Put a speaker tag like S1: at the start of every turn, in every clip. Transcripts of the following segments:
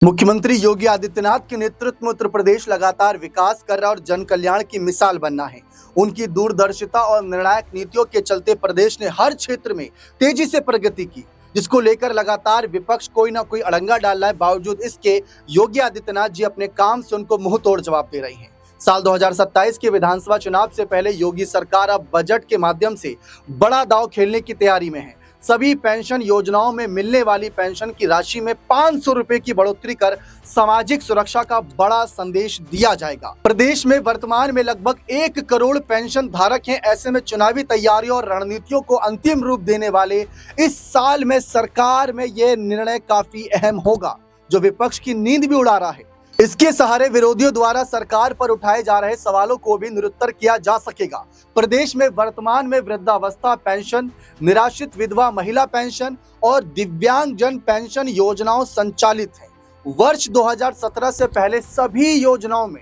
S1: मुख्यमंत्री योगी आदित्यनाथ के नेतृत्व में उत्तर प्रदेश लगातार विकास कर रहा और जन कल्याण की मिसाल बनना है। उनकी दूरदर्शिता और निर्णायक नीतियों के चलते प्रदेश ने हर क्षेत्र में तेजी से प्रगति की, जिसको लेकर लगातार विपक्ष कोई ना कोई अड़ंगा डाल रहा है। बावजूद इसके योगी आदित्यनाथ जी अपने काम से उनको मुंह तोड़ जवाब दे रही हैं। साल 2027 के विधानसभा चुनाव से पहले योगी सरकार अब बजट के माध्यम से बड़ा दांव खेलने की तैयारी में है। सभी पेंशन योजनाओं में मिलने वाली पेंशन की राशि में 500 रुपए की बढ़ोतरी कर सामाजिक सुरक्षा का बड़ा संदेश दिया जाएगा। प्रदेश में वर्तमान में लगभग 1 करोड़ पेंशन धारक हैं। ऐसे में चुनावी तैयारियों और रणनीतियों को अंतिम रूप देने वाले इस साल में सरकार में यह निर्णय काफी अहम होगा, जो विपक्ष की नींद भी उड़ा रहा है। इसके सहारे विरोधियों द्वारा सरकार पर उठाए जा रहे सवालों को भी निरुत्तर किया जा सकेगा। प्रदेश में वर्तमान में वृद्धावस्था पेंशन, निराश्रित विधवा महिला पेंशन और दिव्यांगजन पेंशन योजनाओं संचालित हैं। वर्ष 2017 से पहले सभी योजनाओं में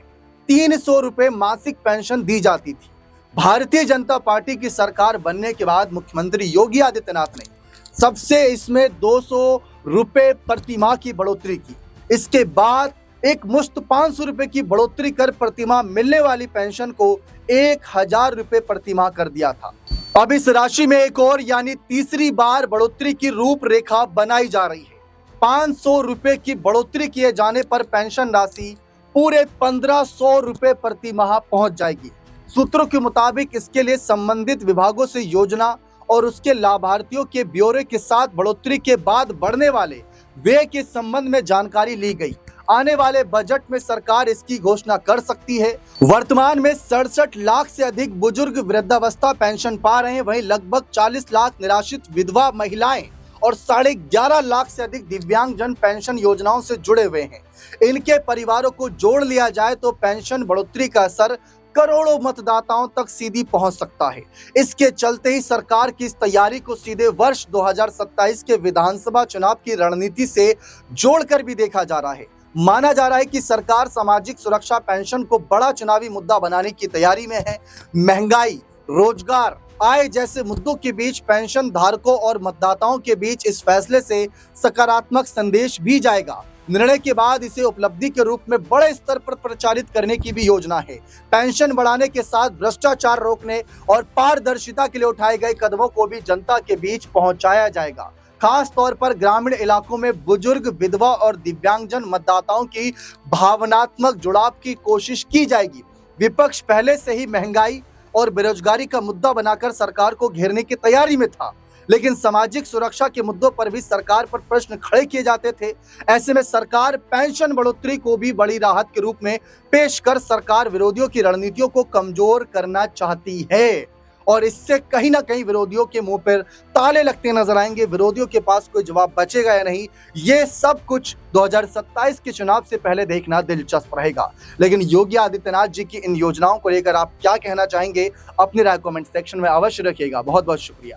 S1: 300 रुपए मासिक पेंशन दी जाती थी। भारतीय जनता पार्टी की सरकार बनने के बाद मुख्यमंत्री योगी आदित्यनाथ ने सबसे इसमें 200 रुपए प्रतिमाह की बढ़ोतरी की। इसके बाद एक मुश्त 500 रुपए की बढ़ोतरी कर प्रतिमाह मिलने वाली पेंशन को 1000 रुपए प्रतिमाह कर दिया था। अब इस राशि में एक और यानी तीसरी बार बढ़ोतरी की रूपरेखा बनाई जा रही है। 500 रुपए की बढ़ोतरी किए जाने पर पेंशन राशि पूरे 1500 रुपए प्रतिमाह पहुंच जाएगी। सूत्रों के मुताबिक इसके लिए संबंधित विभागों से योजना और उसके लाभार्थियों के ब्यौरे के साथ बढ़ोतरी के बाद बढ़ने वाले व्यय के संबंध में जानकारी ली गई। आने वाले बजट में सरकार इसकी घोषणा कर सकती है। वर्तमान में 67 लाख से अधिक बुजुर्ग वृद्धावस्था पेंशन पा रहे हैं। वहीं लगभग 40 लाख निराश्रित विधवा महिलाएं और 11.5 लाख से अधिक दिव्यांगजन पेंशन योजनाओं से जुड़े हुए हैं। इनके परिवारों को जोड़ लिया जाए तो पेंशन बढ़ोतरी का असर करोड़ों मतदाताओं तक सीधी पहुंच सकता है। इसके चलते ही सरकार की इस तैयारी को सीधे वर्ष 2027 के विधानसभा चुनाव की रणनीति से जोड़कर भी देखा जा रहा है। माना जा रहा है कि सरकार सामाजिक सुरक्षा पेंशन को बड़ा चुनावी मुद्दा बनाने की तैयारी में है। महंगाई, रोजगार, आय जैसे मुद्दों के बीच पेंशन धारकों और मतदाताओं के बीच इस फैसले से सकारात्मक संदेश भी जाएगा। निर्णय के बाद इसे उपलब्धि के रूप में बड़े स्तर पर प्रचारित करने की भी योजना है। पेंशन बढ़ाने के साथ भ्रष्टाचार रोकने और पारदर्शिता के लिए उठाए गए कदमों को भी जनता के बीच पहुंचाया जाएगा। खास तौर पर ग्रामीण इलाकों में बुजुर्ग, विधवा और दिव्यांगजन मतदाताओं की भावनात्मक जुड़ाव की कोशिश की जाएगी। विपक्ष पहले से ही महंगाई और बेरोजगारी का मुद्दा बनाकर सरकार को घेरने की तैयारी में था, लेकिन सामाजिक सुरक्षा के मुद्दों पर भी सरकार पर प्रश्न खड़े किए जाते थे। ऐसे में सरकार पेंशन बढ़ोतरी को भी बड़ी राहत के रूप में पेश कर सरकार विरोधियों की रणनीतियों को कमजोर करना चाहती है और इससे कहीं ना कहीं विरोधियों के मुंह पर ताले लगते नजर आएंगे। विरोधियों के पास कोई जवाब बचेगा या नहीं, ये सब कुछ 2027 के चुनाव से पहले देखना दिलचस्प रहेगा। लेकिन योगी आदित्यनाथ जी की इन योजनाओं को लेकर आप क्या कहना चाहेंगे? अपनी राय कमेंट सेक्शन में अवश्य रखिएगा। बहुत बहुत शुक्रिया।